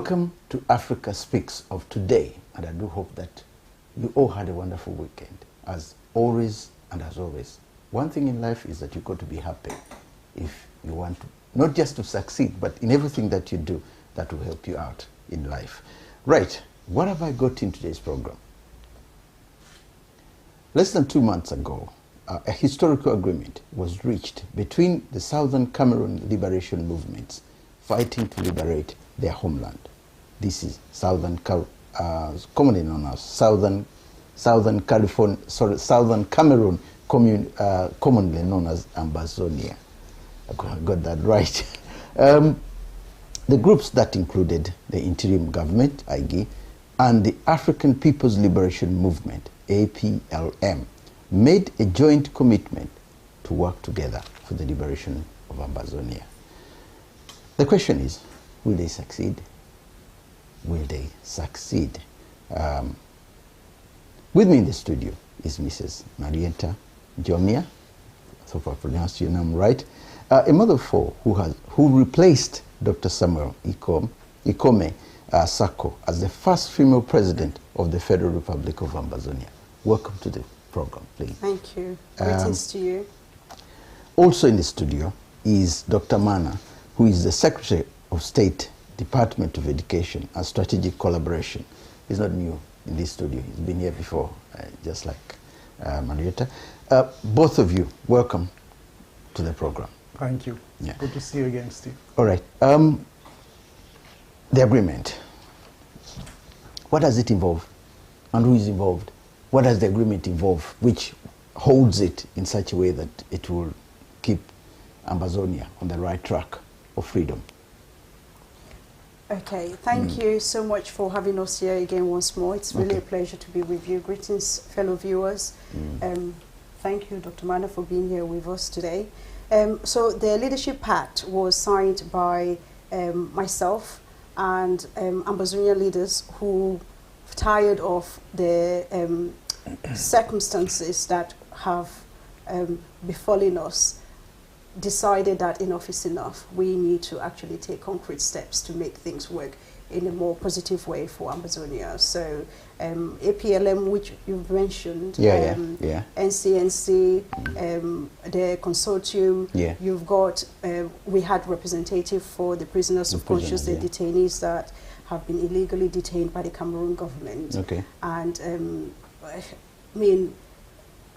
Welcome to Africa Speaks of today, and I do hope that you all had a wonderful weekend, as always and as always. One thing in life is that you've got to be happy if you want to, not just to succeed, but in everything that you do that will help you out in life. Right, what have I got in today's program? Less than 2 months ago, a historical agreement was reached between the Southern Cameroon Liberation Movements fighting to liberate their homeland. This is commonly known as Southern Cameroon, commonly known as Ambazonia. I got that right. The groups that included the interim government, IG, and the African People's Liberation Movement, APLM, made a joint commitment to work together for the liberation of Ambazonia. The question is, will they succeed? Will they succeed? With me in the studio is Mrs. Marianta Njomia, I hope I pronounced your name right, a mother of four who replaced Dr. Samuel Ikome Sako as the first female president of the Federal Republic of Ambazonia. Welcome to the program, please. Thank you. Greetings to you. Also in the studio is Dr. Mana, who is the Secretary of State, Department of Education and Strategic Collaboration. He's not new in this studio. He's been here before, just like Marietta. Both of you, welcome to the program. Thank you. Yeah. Good to see you again, Steve. All right. The agreement. What does it involve? And who is involved? What does the agreement involve, which holds it in such a way that it will keep Ambazonia on the right track of freedom? Okay, thank you so much for having us here again once more. It's really a pleasure to be with you. Greetings, fellow viewers. Thank you, Dr. Mana, for being here with us today. So the Leadership Pact was signed by myself and Ambazonian leaders who tired of the circumstances that have befallen us, decided that enough is enough. We need to actually take concrete steps to make things work in a more positive way for Ambazonia. So APLM, which you've mentioned, NCNC, the consortium, you've got, we had representative for the prisoners of conscience, the detainees that have been illegally detained by the Cameroon government. And I mean,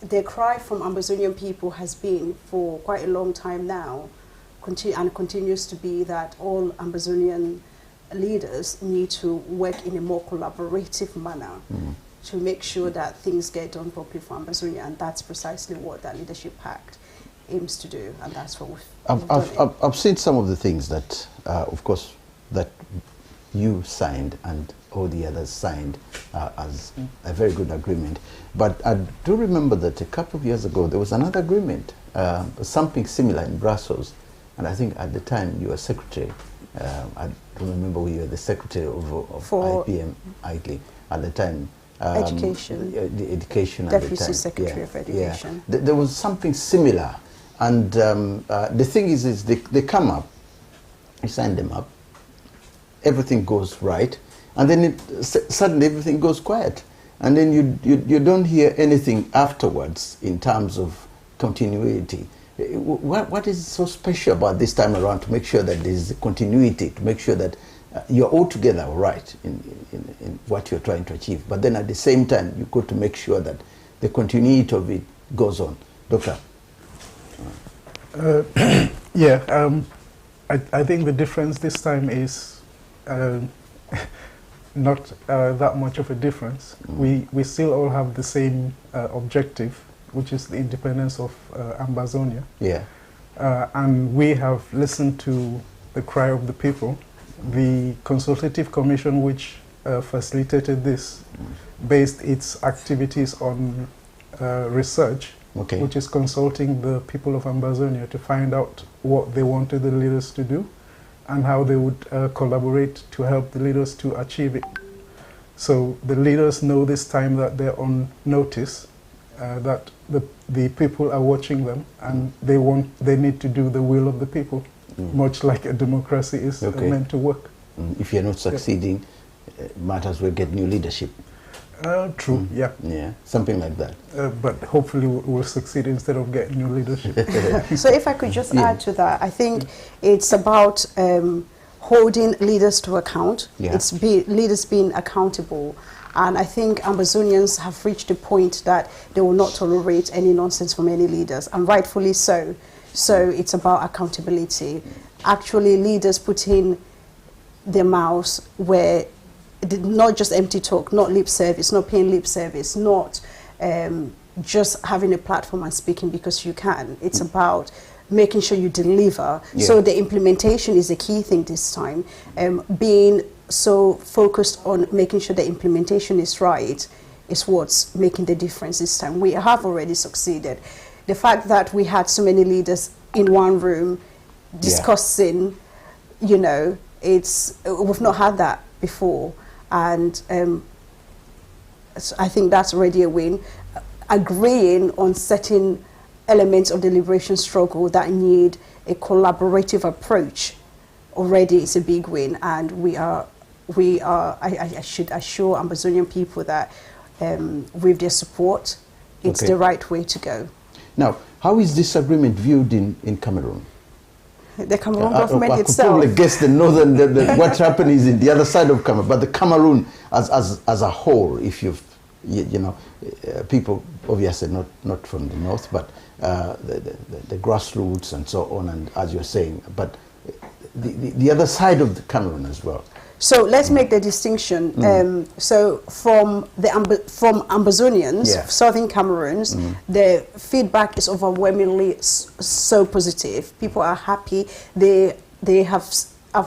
the cry from Ambazonian people has been for quite a long time now, and continues to be, that all Ambazonian leaders need to work in a more collaborative manner to make sure that things get done properly for Ambazonia, and that's precisely what that Leadership Pact aims to do, and that's what we've I've seen some of the things that, of course, that you signed and all the others signed as a very good agreement. But I do remember that a couple of years ago there was another agreement, something similar in Brussels, and I think at the time you were secretary. I don't remember who you were the secretary of IPM, at the time. Education. The education Deputy at the time. Secretary of Education. Yeah. There was something similar, and the thing is they come up, you sign them up, everything goes right, and then suddenly everything goes quiet, and then you don't hear anything afterwards in terms of continuity. What is so special about this time around to make sure that there is continuity, to make sure that you're all together right in what you're trying to achieve, but then at the same time you've got to make sure that the continuity of it goes on? Doctor? I think the difference this time is not that much of a difference. We still all have the same objective, which is the independence of Ambazonia. And we have listened to the cry of the people. The consultative commission which facilitated this based its activities on research, which is consulting the people of Ambazonia to find out what they wanted the leaders to do and how they would collaborate to help the leaders to achieve it. So the leaders know this time that they're on notice, that the people are watching them, and they need to do the will of the people, much like a democracy is meant to work. If you're not succeeding, might as well get new leadership. True, yeah. Yeah, something like that. But hopefully we'll succeed instead of getting new leadership. So if I could just add to that, I think it's about holding leaders to account. It's leaders being accountable. And I think Ambazonians have reached a point that they will not tolerate any nonsense from any leaders, and rightfully so. So it's about accountability. Actually, leaders putting their mouths where, not just empty talk, not lip service, not paying lip service, not just having a platform and speaking because you can. It's about making sure you deliver. So the implementation is a key thing this time. Being so focused on making sure the implementation is right is what's making the difference this time. We have already succeeded. The fact that we had so many leaders in one room discussing, you know, we've not had that before. And so I think that's already a win. Agreeing on certain elements of the liberation struggle that need a collaborative approach already is a big win. And I should assure Ambazonian people that with their support, it's the right way to go. Now, how is this agreement viewed in Cameroon? The Cameroon government itself. I could probably guess the northern, what's happening is in the other side of Cameroon, but the Cameroon as a whole, if you know, people obviously not from the north, but the grassroots and so on, and as you're saying, but the other side of the Cameroon as well. So let's make the distinction. So from Ambazonians, southern Cameroons, the feedback is overwhelmingly so positive. People are happy. They have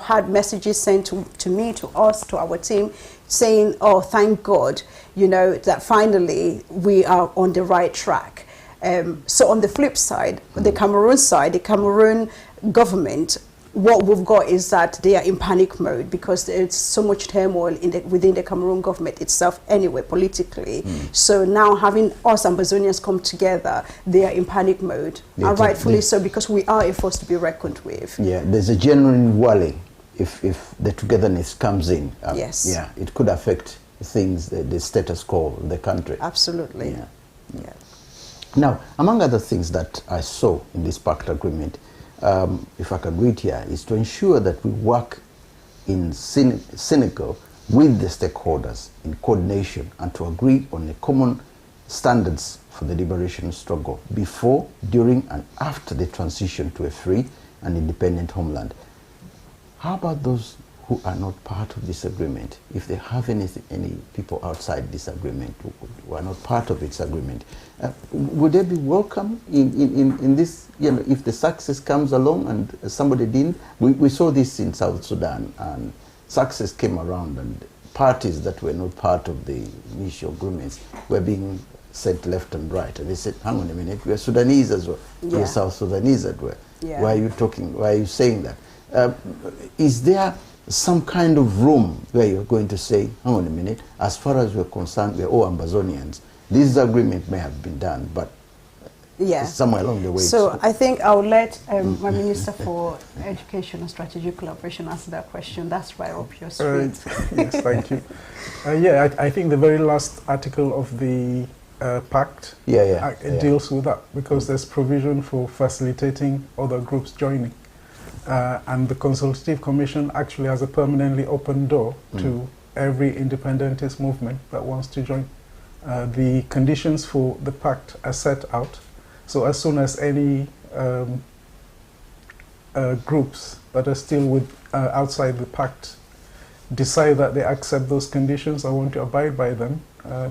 had messages sent to me, to us, to our team, saying, "Oh, thank God, you know, that finally we are on the right track." So on the flip side, the Cameroon government, what we've got is that they are in panic mode because there's so much turmoil within the Cameroon government itself anyway, politically. So now having us Ambazonians come together, they are in panic mode. And rightfully so, because we are a force to be reckoned with. Yeah, there's a genuine worry if the togetherness comes in. Yes. Yeah, it could affect things, the status quo of the country. Absolutely. Yeah. Now, among other things that I saw in this pact agreement, if I can read here, is to ensure that we work in Senegal with the stakeholders in coordination and to agree on the common standards for the liberation struggle before, during, and after the transition to a free and independent homeland. How about those who are not part of this agreement? If they have any people outside this agreement who are not part of its agreement, would they be welcome in this, you know, if the success comes along and somebody didn't? We saw this in South Sudan, and success came around and parties that were not part of the initial agreements were being sent left and right. And they said, hang on a minute, we're Sudanese as well. We're South Sudanese as well. Why are you talking, why are you saying that? Is there some kind of room where you're going to say, hang on a minute, as far as we're concerned, we're all Ambazonians. This agreement may have been done, but somewhere along the way. So I think I'll let my Minister for Education and Strategic Collaboration answer that question. That's right up your street. Yes, thank you. I think the very last article of the pact deals with that, because there's provision for facilitating other groups joining. And the Consultative Commission actually has a permanently open door to every independentist movement that wants to join. The conditions for the pact are set out. So as soon as any groups that are still outside the pact decide that they accept those conditions or want to abide by them,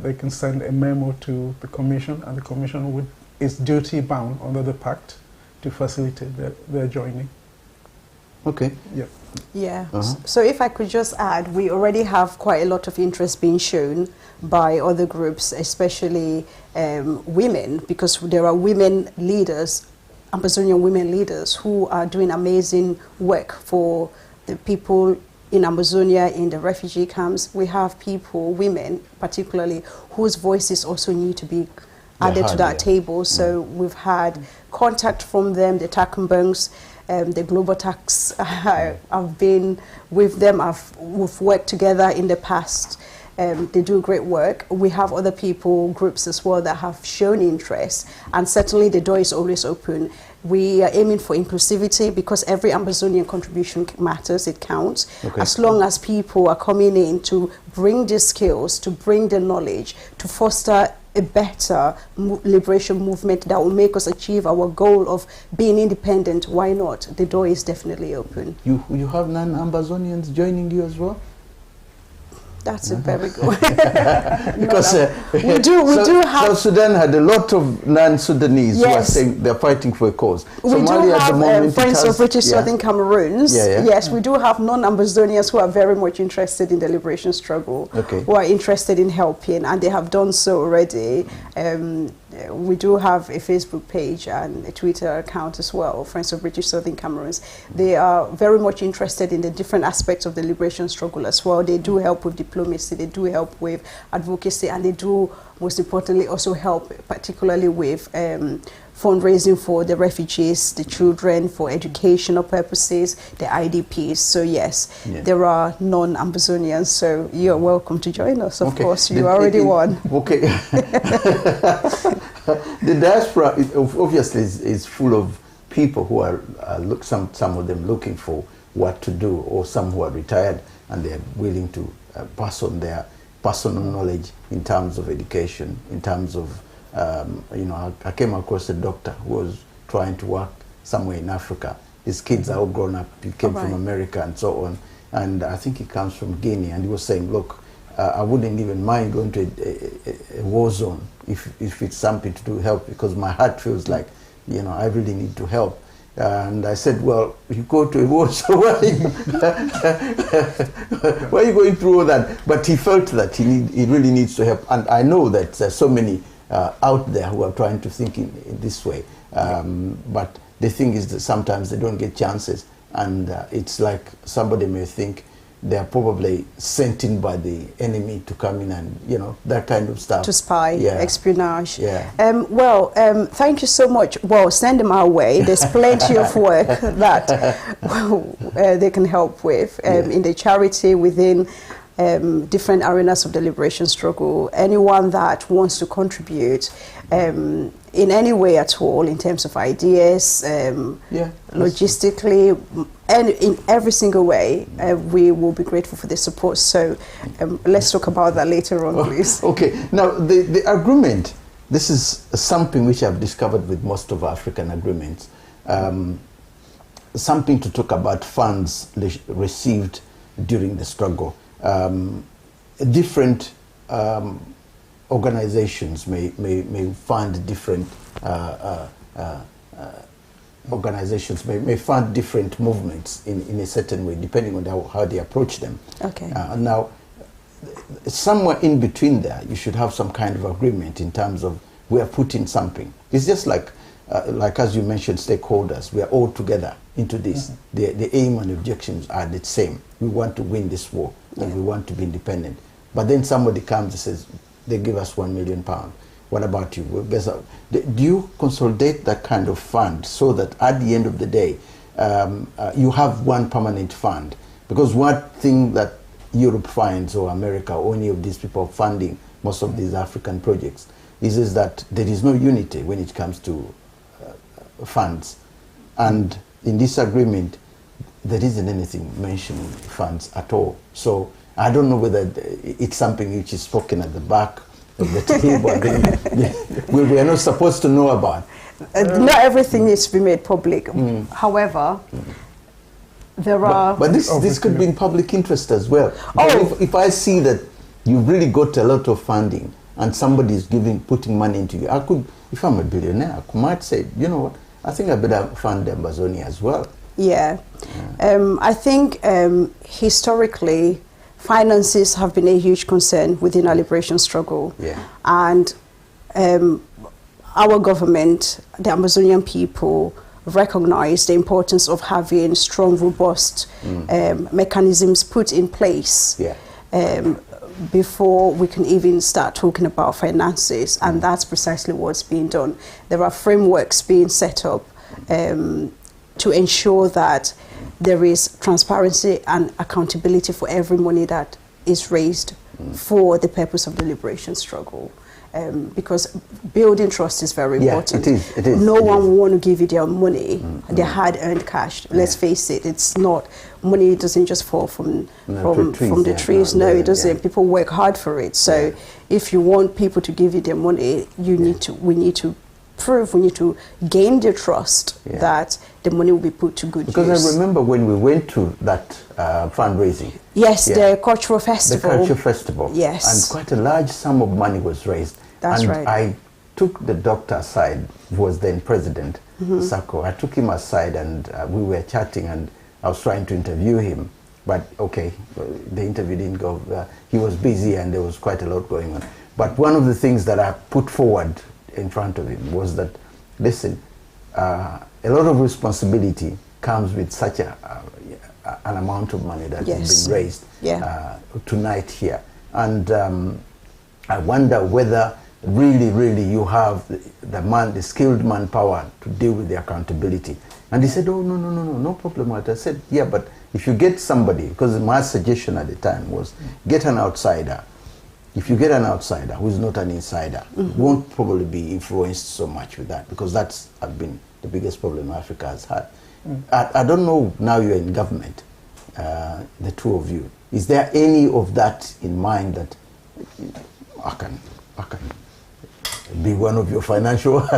they can send a memo to the Commission, and the Commission is duty bound under the pact to facilitate their joining. Okay. So if I could just add, we already have quite a lot of interest being shown by other groups, especially women, because there are women leaders, Ambazonian women leaders, who are doing amazing work for the people in Ambazonia, in the refugee camps. We have people, women particularly, whose voices also need to be added to that table. So we've had contact from them, the Takumbungs, The Global Tax, I've been with them. We've worked together in the past. They do great work. We have other groups as well that have shown interest, and certainly the door is always open. We are aiming for inclusivity because every Ambazonian contribution matters, it counts. Okay. As long as people are coming in to bring the skills, to bring the knowledge, to foster a better liberation movement that will make us achieve our goal of being independent, why not? The door is definitely open. You have non-Ambazonians joining you as well? That's a very good because we do have. South Sudan had a lot of non-Sudanese who are saying they're fighting for a cause. We Somalia do have at the moment friends of British Southern Cameroons. Yes, we do have non-Ambazonians who are very much interested in the liberation struggle, who are interested in helping, and they have done so already. We do have a Facebook page and a Twitter account as well, Friends of British Southern Cameroons. They are very much interested in the different aspects of the liberation struggle as well. They do help with diplomacy, they do help with advocacy, and they do, most importantly, also help particularly with fundraising for the refugees, the children, for educational purposes, the IDPs. So yes, there are non-Ambazonians, so you're welcome to join us, of course. You already won. Okay. The diaspora obviously is full of people who are, some of them looking for what to do, or some who are retired and they're willing to pass on their personal knowledge in terms of education, in terms of I came across a doctor who was trying to work somewhere in Africa. His kids are all grown up. He came from America and so on. And I think he comes from Guinea. And he was saying, look, I wouldn't even mind going to a war zone if it's something to do help, because my heart feels like, I really need to help. And I said, well, you go to a war, so why are you going through all that? But he felt that he really needs to help. And I know that there's so many out there who are trying to think in this way. But the thing is that sometimes they don't get chances. And it's like somebody may think they're probably sent in by the enemy to come in and, that kind of stuff. To spy, espionage. Thank you so much. Well, send them our way. There's plenty of work that they can help with in the charity, within different arenas of the liberation struggle. Anyone that wants to contribute in any way at all, in terms of ideas, logistically, and in every single way, we will be grateful for the support. So let's talk about that later on, please. Okay. Now, the agreement, this is something which I've discovered with most of African agreements, something to talk about funds received during the struggle. Different organizations may fund different organizations may fund different movements in a certain way, depending on how they approach them. Okay. Now, somewhere in between there, you should have some kind of agreement in terms of we are putting something. It's just like as you mentioned, stakeholders. We are all together into this. The aim and objectives are the same. We want to win this war, and we want to be independent. But then somebody comes and says, they give us £1 million. What about you? Do you consolidate that kind of fund so that at the end of the day, you have one permanent fund? Because one thing that Europe finds, or America, or any of these people funding most of these African projects, is that there is no unity when it comes to funds. And in this agreement, there isn't anything mentioning funds at all. So I don't know whether it's something which is spoken at the back of the table. We are not supposed to know about. Not everything needs to be made public. However, there are... But this could be in public interest as well. If I see that you've really got a lot of funding and somebody is putting money into you, I could, if I'm a billionaire, I might say, you know what, I think I better fund Ambazonia as well. I think historically, finances have been a huge concern within our liberation struggle. And our government, the Amazonian people, recognize the importance of having strong, robust mechanisms put in place before we can even start talking about finances. And that's precisely what's being done. There are frameworks being set up to ensure that there is transparency and accountability for every money that is raised for the purpose of the liberation struggle. Because building trust is very important. It is. No one will want to give you their money, their hard-earned cash. Let's face it, it's not, money doesn't just fall from the trees. No, it doesn't. People work hard for it. So if you want people to give you their money, we need to prove, we need to gain their trust that the money will be put to good use. Because I remember when we went to that fundraising. Yes, the cultural festival. The cultural festival. Yes. And quite a large sum of money was raised. That's right. And I took the doctor aside, who was then president, Sako. I took him aside and we were chatting and I was trying to interview him. But okay, the interview didn't go. He was busy and there was quite a lot going on. But one of the things that I put forward in front of him was that, listen, a lot of responsibility comes with such an amount of money that has been raised tonight here. And I wonder whether really you have the skilled manpower to deal with the accountability. And he said, oh, no problem. I said, yeah, but if you get somebody, because my suggestion at the time was get an outsider. If you get an outsider who is not an insider, won't probably be influenced so much with that, because that's been the biggest problem Africa has had. I don't know, now you're in government, the two of you. Is there any of that in mind that I can be one of your financial... you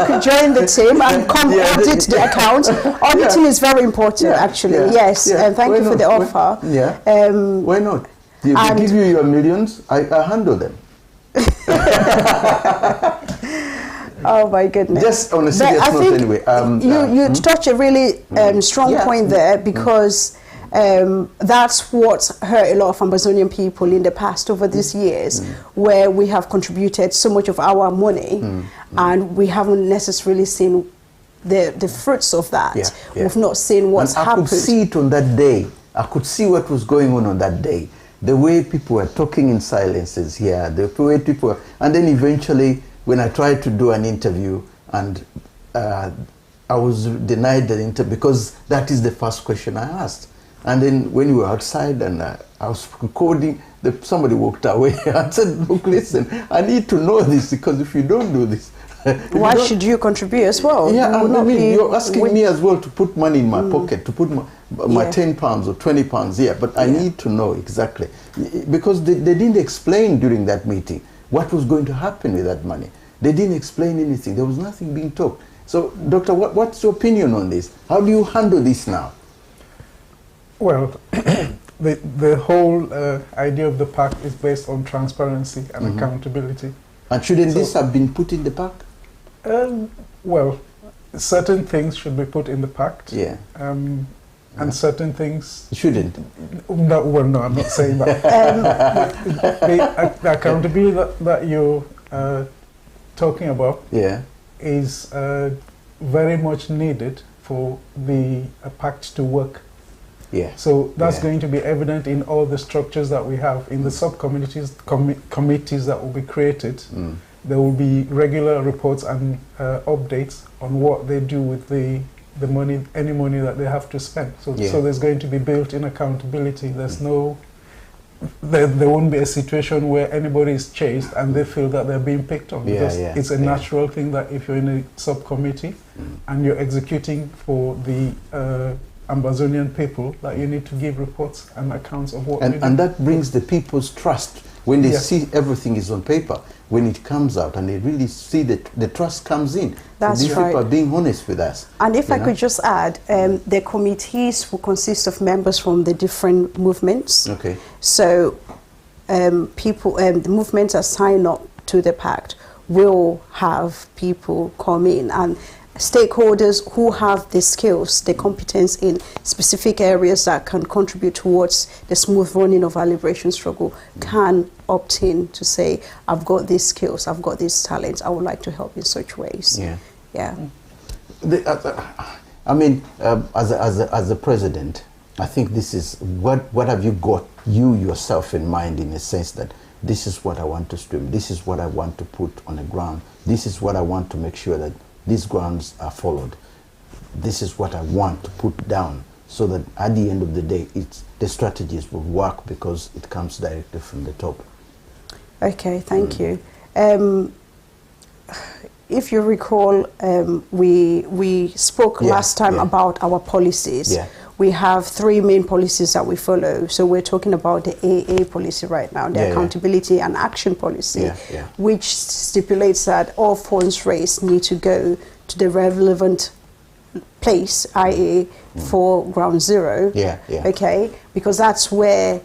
could join the team and come audit the account. Auditing is very important, actually. Yes, and thank you for the offer. Why not? They give you your millions, I handle them. Oh my goodness. Just on a serious note anyway. You touch a really strong point there, because that's what hurt a lot of Ambazonian people in the past over these years, where we have contributed so much of our money and we haven't necessarily seen the fruits of that. We've not seen what's happened. I could see it on that day. I could see what was going on that day. The way people were talking in silences here, the way people were, and then eventually when I tried to do an interview and I was denied the interview because that is the first question I asked. And then when we were outside and I was recording, somebody walked away and said, look, listen, I need to know this, because if you don't do this... Why should you contribute as well? Yeah, I mean, you're asking me as well to put money in my pocket, to put my £10 or £20 here, but I need to know exactly. Because they didn't explain during that meeting what was going to happen with that money. They didn't explain anything. There was nothing being talked. So, Doctor, what's your opinion on this? How do you handle this now? Well, the whole idea of the pact is based on transparency and accountability. And shouldn't this have been put in the pact? Well, certain things should be put in the pact. And certain things shouldn't. No, well, no, I'm not saying that. The accountability that you're talking about is very much needed for the pact to work. So that's going to be evident in all the structures that we have in the sub-committees, committees that will be created. There will be regular reports and updates on what they do with the money, any money that they have to spend. So there's going to be built-in accountability. There's there won't be a situation where anybody is chased and they feel that they're being picked on. Because it's a natural thing that if you're in a subcommittee and you're executing for the Ambazonian people, that you need to give reports and accounts of what and that brings the people's trust when they see everything is on paper. When it comes out and they really see that the trust comes in. That's these people are being honest with us. And if I could just add, the committees will consist of members from the different movements. So the movements that sign up to the pact will have people come in, and stakeholders who have the skills, the competence in specific areas that can contribute towards the smooth running of our liberation struggle can opt in to say, I've got these skills, I've got these talents, I would like to help in such ways. I mean, as a president, I think this is, what have you got you yourself in mind, in a sense that this is what I want to stream, this is what I want to put on the ground, this is what I want to make sure that these grounds are followed. this is what I want to put down, so that at the end of the day, the strategies will work because it comes directly from the top. Okay, thank you. If you recall, we spoke last time about our policies. Yeah. We have 3 main policies that we follow. So we're talking about the AA policy right now, the accountability and action policy, which stipulates that all funds raised need to go to the relevant place, i.e. for ground zero. Okay, because that's where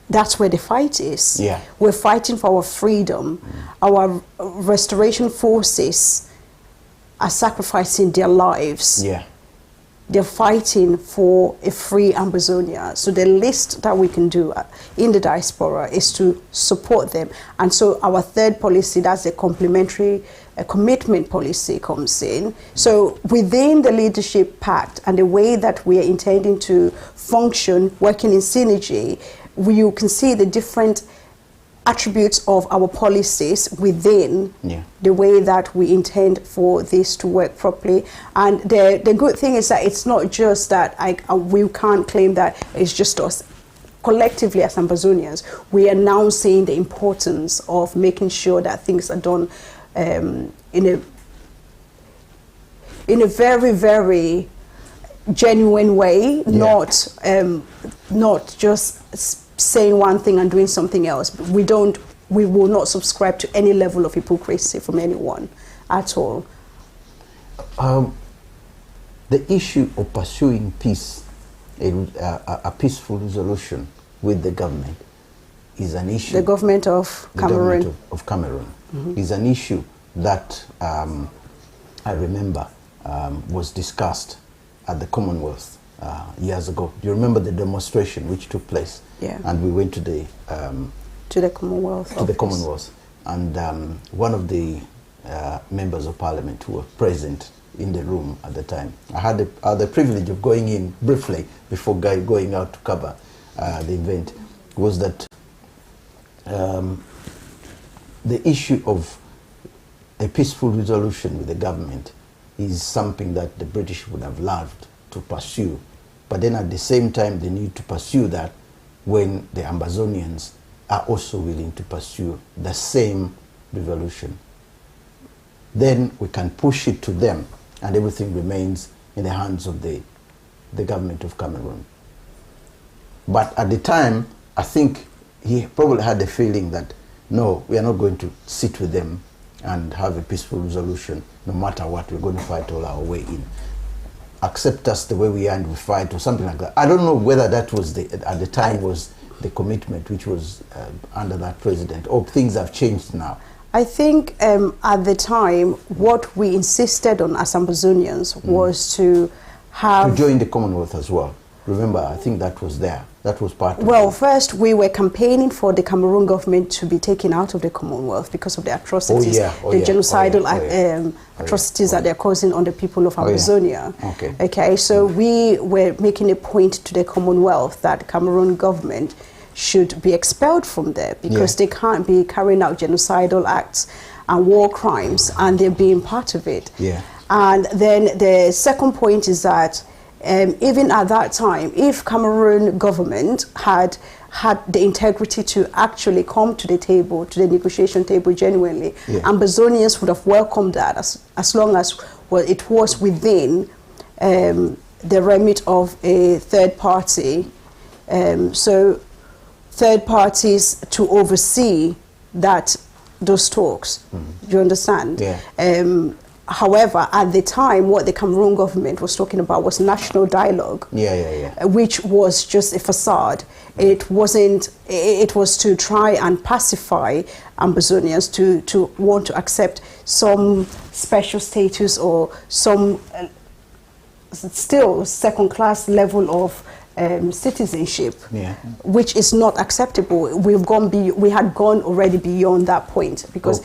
the fight is. We're fighting for our freedom. Our restoration forces are sacrificing their lives. They're fighting for a free Ambazonia. So the least that we can do in the diaspora is to support them. And so our third policy, that's the complementary commitment policy, comes in. So within the leadership pact and the way that we are intending to function, working in synergy, you can see the different attributes of our policies within the way that we intend for this to work properly. And the good thing is that it's not just that we can't claim that it's just us. Collectively as Ambazonians, we are now seeing the importance of making sure that things are done in a very, very genuine way, not just saying one thing and doing something else. We will not subscribe to any level of hypocrisy from anyone at all. The issue of pursuing peace, a peaceful resolution with the government, is an issue. The government of Cameroon. The government of Cameroon is an issue that I remember was discussed at the Commonwealth years ago. Do you remember the demonstration which took place? And we went to the Commonwealth. To the Commonwealth, and one of the members of Parliament who were present in the room at the time, I had the privilege of going in briefly before going out to cover the event, was that the issue of a peaceful resolution with the government is something that the British would have loved to pursue, but then at the same time they need to pursue that when the Ambazonians are also willing to pursue the same revolution. Then we can push it to them and everything remains in the hands of the government of Cameroon. But at the time, I think he probably had the feeling that, no, we are not going to sit with them and have a peaceful resolution. No matter what, we're going to fight all our way in. Accept us the way we are and we fight, or something like that. I don't know whether that was at the time was the commitment which was under that president, or things have changed now. I think at the time, what we insisted on as Ambazonians was to join the Commonwealth as well. Remember, I think that was there. That was part of Well, first we were campaigning for the Cameroon government to be taken out of the Commonwealth because of the atrocities, genocidal atrocities that they're causing on the people of Ambazonia. Okay, so we were making a point to the Commonwealth that the Cameroon government should be expelled from there because they can't be carrying out genocidal acts and war crimes and they're being part of it. And then the second point is that even at that time, if Cameroon government had the integrity to actually come to the table, to the negotiation table genuinely, Ambazonians would have welcomed that as long as it was within the remit of a third party. So third parties to oversee those talks. Do you understand? However, at the time, what the Cameroon government was talking about was national dialogue, which was just a facade. It wasn't. It was to try and pacify Ambazonians to want to accept some special status or some still second-class level of citizenship, which is not acceptable. We had gone already beyond that point because.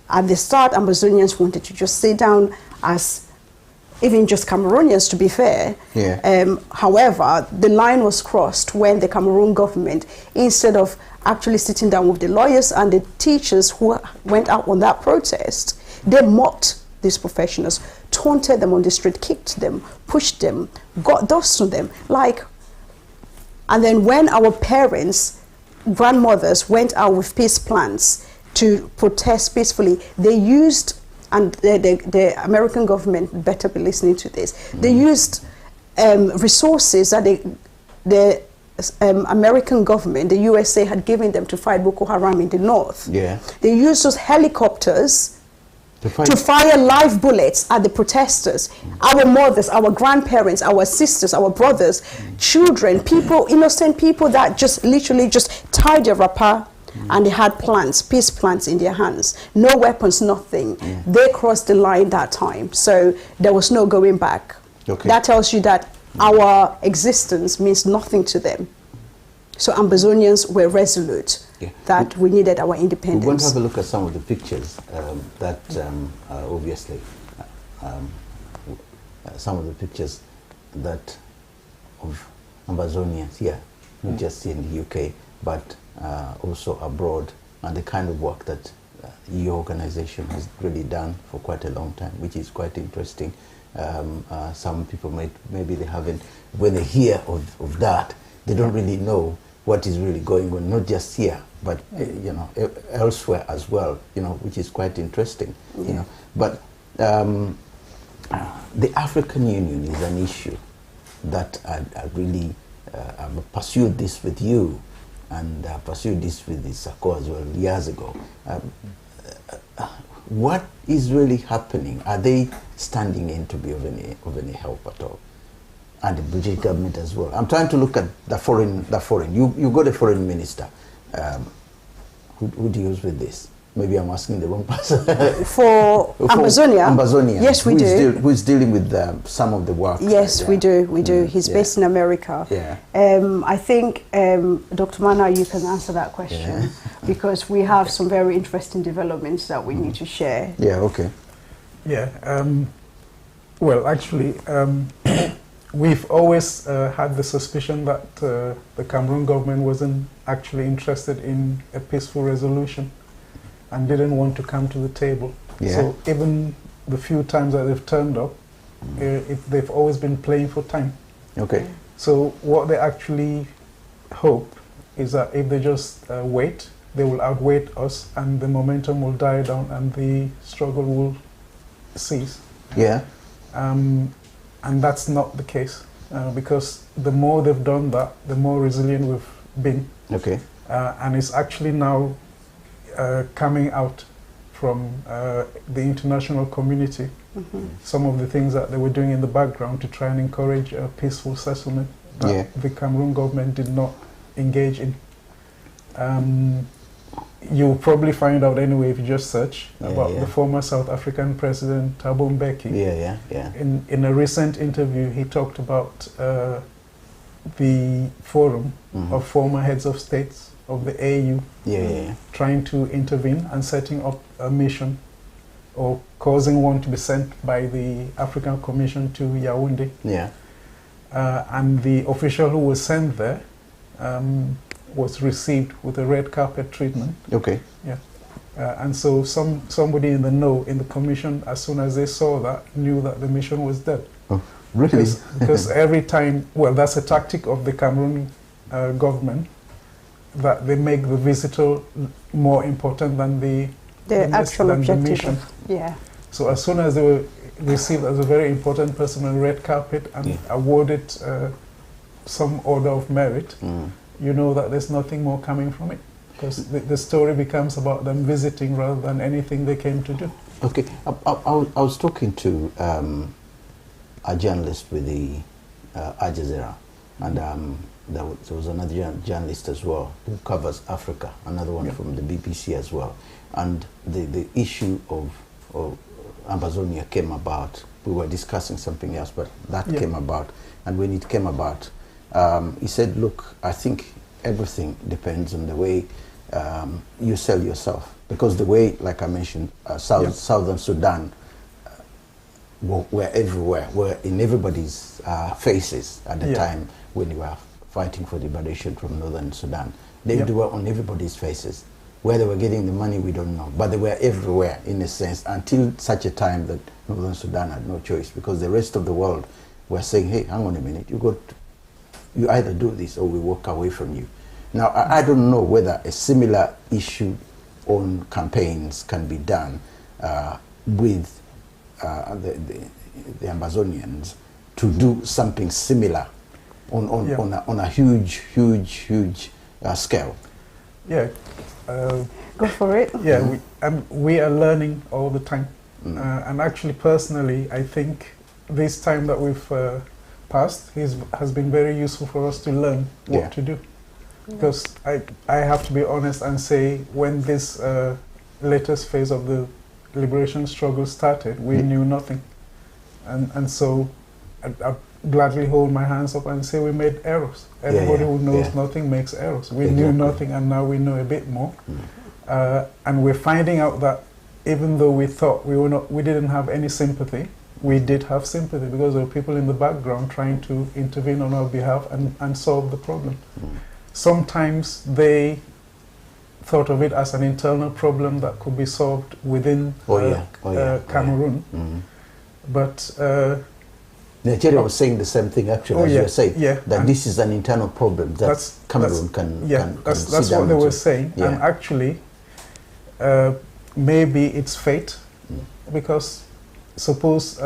At the start, Ambazonians wanted to just sit down as even just Cameroonians, to be fair. However, the line was crossed when the Cameroon government, instead of actually sitting down with the lawyers and the teachers who went out on that protest, they mocked these professionals, taunted them on the street, kicked them, pushed them, got dust on them. And then when our parents, grandmothers went out with peace plans to protest peacefully, they used, and the American government better be listening to this, they used resources that the American government, the USA, had given them to fight Boko Haram in the north. Yeah. They used those helicopters to fire live bullets at the protesters. Our mothers, our grandparents, our sisters, our brothers, children, people, innocent people that just literally just tied their wrapper and they had plans, peace plans in their hands. No weapons, nothing. They crossed the line that time. So there was no going back. Okay. That tells you that our existence means nothing to them. So Ambazonians were resolute that we needed our independence. We want to have a look at some of the pictures that obviously, some of the pictures that of Ambazonians here, not just here in the UK, but also abroad, and the kind of work that your organization has really done for quite a long time, which is quite interesting. Some people maybe they haven't, when they hear of that, they don't really know what is really going on, not just here, but you know, elsewhere as well, you know, which is quite interesting, you know. But the African Union is an issue that I really pursued this with you, and pursued this with the SACO as well years ago. What is really happening? Are they standing in to be of any help at all? And the British government as well. I'm trying to look at the foreign. You got a foreign minister who deals with this. Maybe I'm asking the wrong person. For Ambazonia? Ambazonia. Yes, we do. Who is dealing with some of the work? Yes, we do. We do. He's based in America. Yeah. I think, Dr. Mana, you can answer that question because we have some very interesting developments that we need to share. Yeah, okay. Yeah. Well, actually, we've always had the suspicion that the Cameroon government wasn't actually interested in a peaceful resolution and didn't want to come to the table. Yeah. So even the few times that they've turned up, they've always been playing for time. Okay. So what they actually hope is that if they just wait, they will outwait us and the momentum will die down and the struggle will cease. Yeah. And that's not the case because the more they've done that, the more resilient we've been. Okay. And it's actually now coming out from the international community, some of the things that they were doing in the background to try and encourage a peaceful settlement that the Cameroon government did not engage in. You'll probably find out anyway if you just search about the former South African President Thabo Mbeki. In a recent interview, he talked about the forum of former heads of states of the AU trying to intervene and setting up a mission or causing one to be sent by the African Commission to Yaoundé. And the official who was sent there was received with a red carpet treatment. Okay. And so somebody in the know in the commission, as soon as they saw that, knew that the mission was dead. Oh, really? Because every time, well, that's a tactic of the Cameroon government, that they make the visitor more important than the actual objective. So as soon as they were received as a very important person on the red carpet and awarded some order of merit, you know that there's nothing more coming from it. Because the story becomes about them visiting rather than anything they came to do. Okay, I was talking to a journalist with the Al Jazeera, and there was another journalist as well who covers Africa, another one from the BBC as well. And the issue of Ambazonia came about. We were discussing something else, but that came about. And when it came about, he said, look, I think everything depends on the way you sell yourself. Because the way, like I mentioned, Southern Sudan were everywhere, were in everybody's faces at the time when you were fighting for liberation from Northern Sudan. They were on everybody's faces. Where they were getting the money, we don't know. But they were everywhere, in a sense, until such a time that Northern Sudan had no choice, because the rest of the world were saying, hey, hang on a minute, you either do this or we walk away from you. Now, I don't know whether a similar issue on campaigns can be done with the Ambazonians to do something similar on a huge scale. Yeah. Go for it. Yeah, we are learning all the time. And actually, personally, I think this time that we've passed has been very useful for us to learn what to do. Because I have to be honest and say, when this latest phase of the liberation struggle started, we knew nothing. And so I gladly hold my hands up and say we made errors. Everybody who knows nothing makes errors. We knew nothing, and now we know a bit more. And we're finding out that even though we thought we didn't have any sympathy, we did have sympathy, because there were people in the background trying to intervene on our behalf and solve the problem. Sometimes they thought of it as an internal problem that could be solved within Cameroon. But Nigeria was saying the same thing, actually, as you were saying, that this is an internal problem that Cameroon can that's what they were saying. And actually, maybe it's fate, because suppose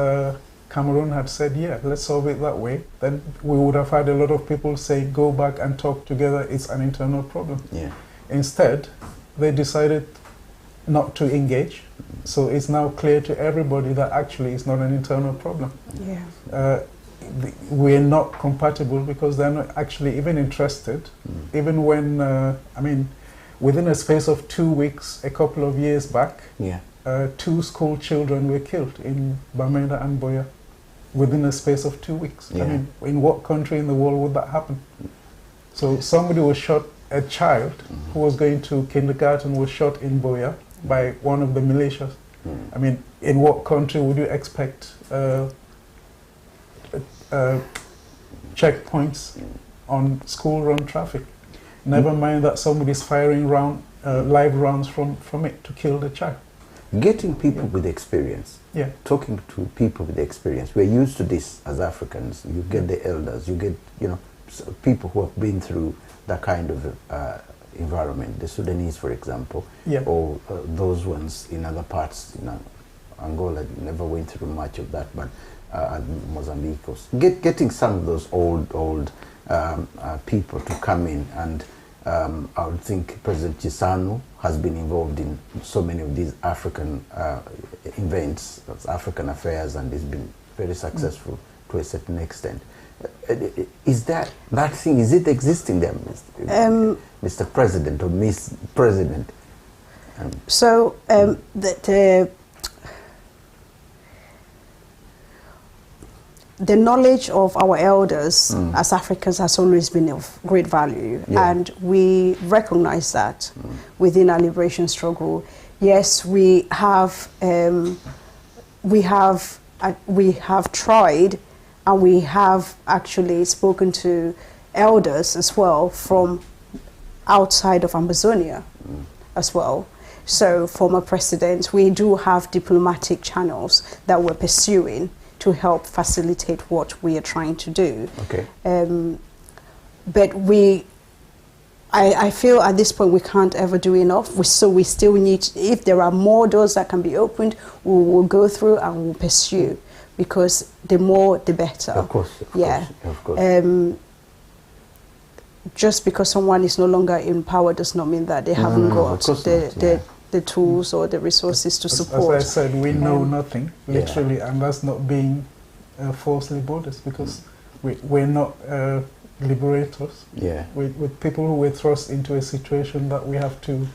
Cameroon had said, let's solve it that way, then we would have had a lot of people say, go back and talk together, it's an internal problem. Instead, they decided not to engage. So it's now clear to everybody that actually it's not an internal problem. We're not compatible, because they're not actually even interested. Even when, within a space of 2 weeks, a couple of years back, 2 school children were killed in Bamenda and Boya within a space of 2 weeks. I mean, in what country in the world would that happen? So somebody was shot, a child who was going to kindergarten was shot in Boya by one of the militias. I mean, in what country would you expect checkpoints on school-run traffic? Never mind that somebody's firing live rounds from it to kill the child. Getting people with experience, talking to people with experience. We're used to this as Africans. You get the elders, you get people who have been through that kind of environment. The Sudanese, for example, or those ones in other parts. Angola never went through much of that, but Mozambique. Getting some of those old people to come in, and I would think President Chisano has been involved in so many of these African events, African affairs, and has been very successful to a certain extent. Is that thing, is it existing there, Mr. President or Miss President? The knowledge of our elders as Africans has always been of great value, and we recognize that within our liberation struggle. Yes, we have tried, and we have actually spoken to elders as well from outside of Ambazonia as well. So, former presidents, we do have diplomatic channels that we're pursuing to help facilitate what we are trying to do. But I feel at this point we can't ever do enough. So we still need, if there are more doors that can be opened, we will go through and we'll pursue, because the more the better. Of course. Of course. Just because someone is no longer in power does not mean that they haven't got the tools or the resources to support. As I said, we know nothing, literally, and that's not being falsely modest, because we're not liberators. We're people who were thrust into a situation that we have to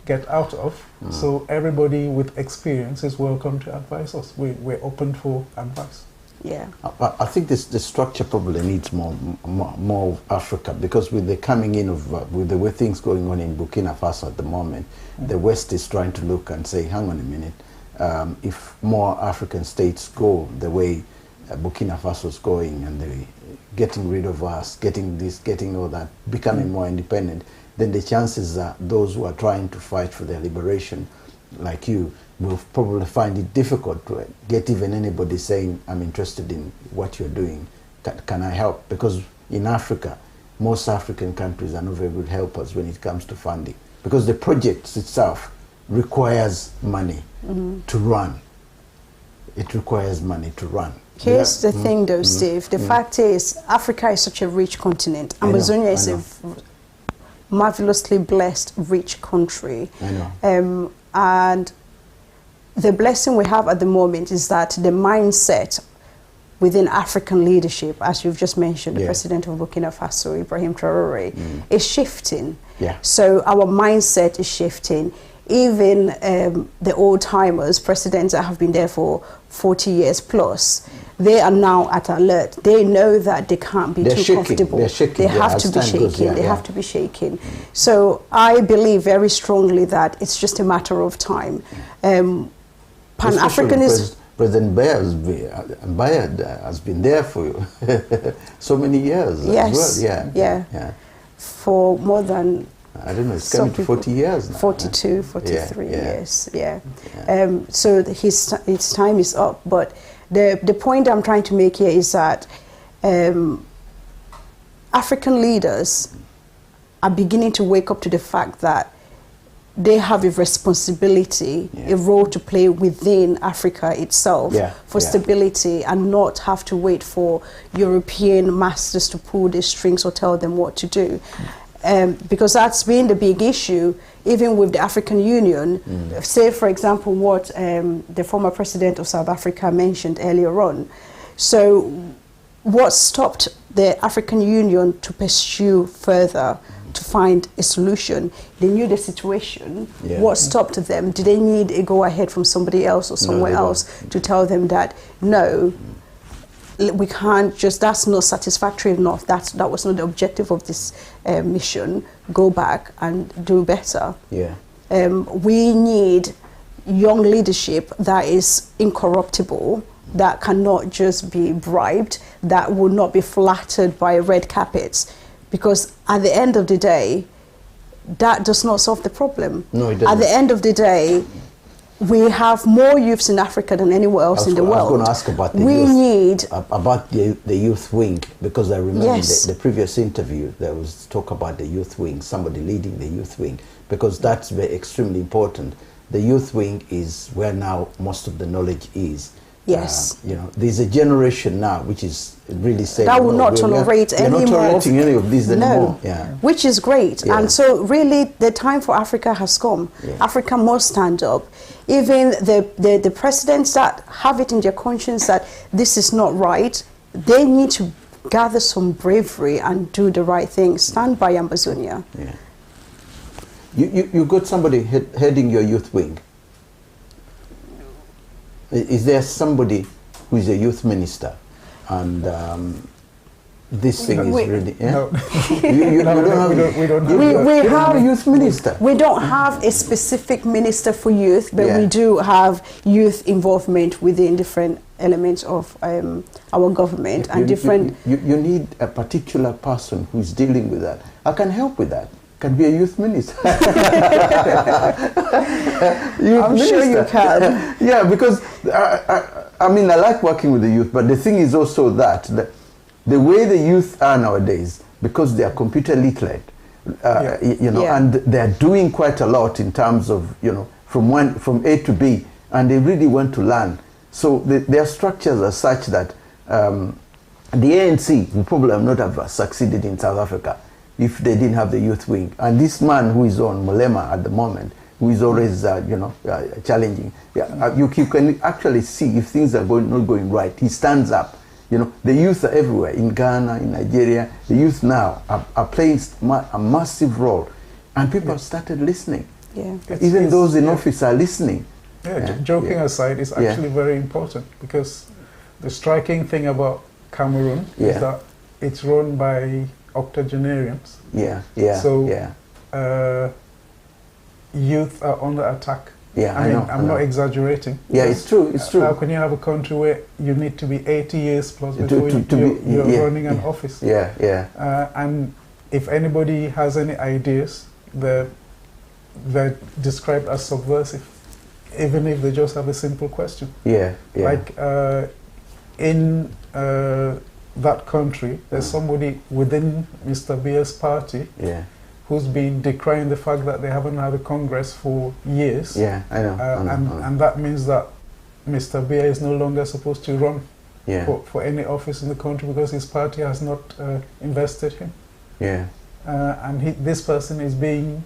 get out of. So everybody with experience is welcome to advise us. We're open for advice. I think the structure probably needs more of Africa, because with the coming in of with the way things going on in Burkina Faso at the moment, the West is trying to look and say, hang on a minute, if more African states go the way Burkina Faso's going and they're getting rid of us, getting this, getting all that, becoming more independent, then the chances are those who are trying to fight for their liberation, like you, will probably find it difficult to get even anybody saying, I'm interested in what you're doing. Can I help? Because in Africa, most African countries are not very good helpers when it comes to funding. Because the project itself requires money to run. It requires money to run. Here's the thing though, Steve. The fact is, Africa is such a rich continent. Ambazonia is a marvelously blessed, rich country. I know. And the blessing we have at the moment is that the mindset within African leadership, as you've just mentioned, the president of Burkina Faso, Ibrahim Traoré, is shifting. Yeah. So our mindset is shifting. Even the old-timers, presidents that have been there for 40 years plus, they are now at alert. They know that they can't be too comfortable. They're shaking. They have to be shaking. They have to be shaking. So I believe very strongly that it's just a matter of time. Pan-Africanism. President Bayard has been there for so many years as well. Yeah. For more than, I don't know, it's coming to 40 years now. 42, 43 years, so his time is up. But the point I'm trying to make here is that African leaders are beginning to wake up to the fact that they have a responsibility, a role to play within Africa itself for stability, and not have to wait for European masters to pull the strings or tell them what to do. Because that's been the big issue, even with the African Union. Say, for example, what the former president of South Africa mentioned earlier on. So what stopped the African Union to pursue further, to find a solution? They knew the situation. What stopped them? Did they need a go-ahead from somebody else or somewhere else to tell them that, no, we can't just, that's not satisfactory enough, that was not the objective of this mission, go back and do better. We need young leadership that is incorruptible, that cannot just be bribed, that will not be flattered by red carpets, because at the end of the day, that does not solve the problem. No, it doesn't. At the end of the day, we have more youths in Africa than anywhere else in the world. I was going to ask about the youth wing, because I remember the previous interview, there was talk about the youth wing, somebody leading the youth wing, because that's extremely important. The youth wing is where now most of the knowledge is. There's a generation now which is really saying that will not tolerate any of this anymore. Which is great. And so really the time for Africa has come. Africa must stand up. Even the presidents that have it in their conscience that this is not right, they need to gather some bravery and do the right thing. Stand by Ambazonia. You got somebody heading your youth wing. Is there somebody who is a youth minister, and this thing is really? No, we don't have a youth minister. We don't have a specific minister for youth, but we do have youth involvement within different elements of our government and different. You need a particular person who is dealing with that. I can help with that. Can be a youth minister. I'm sure you can. Because I mean, I like working with the youth, but the thing is also that the way the youth are nowadays, because they are computer literate, and they are doing quite a lot in terms of, from A to B, and they really want to learn. So their structures are such that the ANC would probably not have succeeded in South Africa if they didn't have the youth wing. And this man who is on Mulema at the moment, who is always, challenging, you can actually see if things are not going right. He stands up. The youth are everywhere, in Ghana, in Nigeria. The youth now are playing a massive role. And people have started listening. Even those in office are listening. Joking aside, it's actually very important, because the striking thing about Cameroon is that it's run by octogenarians. Youth are under attack Yeah, I mean, I'm not exaggerating. Yeah, it's true. It's true. How can you have a country where you need to be 80 years plus before you're running an office? Yeah, yeah. And if anybody has any ideas, they're described as subversive, even if they just have a simple question. Yeah, yeah. Like in that country, there's somebody within Mr. Bia's party who's been decrying the fact that they haven't had a Congress for years. Yeah, I know. And that means that Mr. Bia is no longer supposed to run for any office in the country because his party has not invested him. Yeah. And this person is being,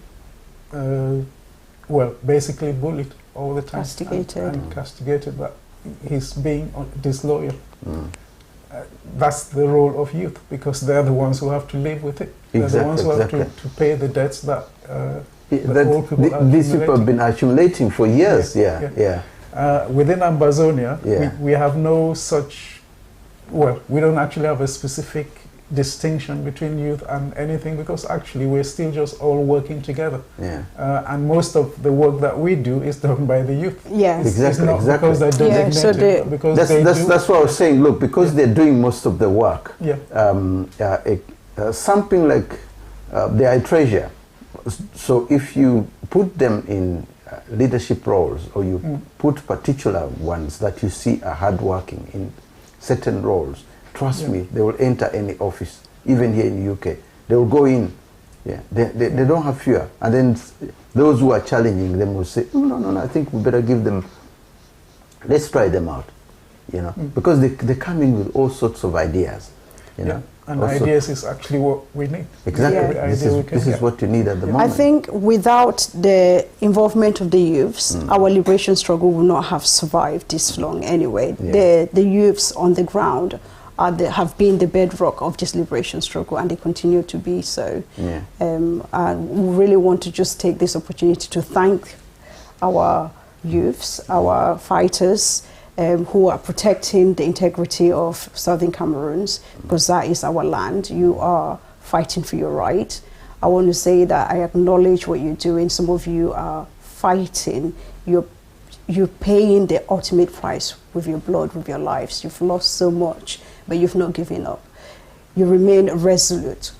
well, basically bullied all the time. Castigated. And castigated that he's being disloyal. That's the role of youth, because they're the ones who have to live with it. They're the ones who have to pay the debts that old people are these people have been accumulating for years. Within Ambazonia, we have no such, well, we don't actually have a specific distinction between youth and anything, because actually we're still just all working together. And most of the work that we do is done by the youth. Yes, exactly. It's not because they're designated, because that's what I was saying. Look, because they're doing most of the work. Something like they are a treasure. So if you put them in leadership roles, or you put particular ones that you see are hardworking in certain roles, trust me, they will enter any office, even here in the UK. They will go in. They don't have fear. And then those who are challenging them will say, no, I think we better give them, let's try them out. You know, because they come in with all sorts of ideas. You know, and also, ideas is actually what we need. Exactly. This is what you need at the moment. I think without the involvement of the youths, our liberation struggle will not have survived this long anyway. The youths on the ground have been the bedrock of this liberation struggle, and they continue to be so. And we really want to just take this opportunity to thank our youths, our fighters, who are protecting the integrity of Southern Cameroons, because that is our land. You are fighting for your right. I want to say that I acknowledge what you're doing. Some of you are fighting. You're paying the ultimate price with your blood, with your lives. You've lost so much, but you've not given up. You remain resolute.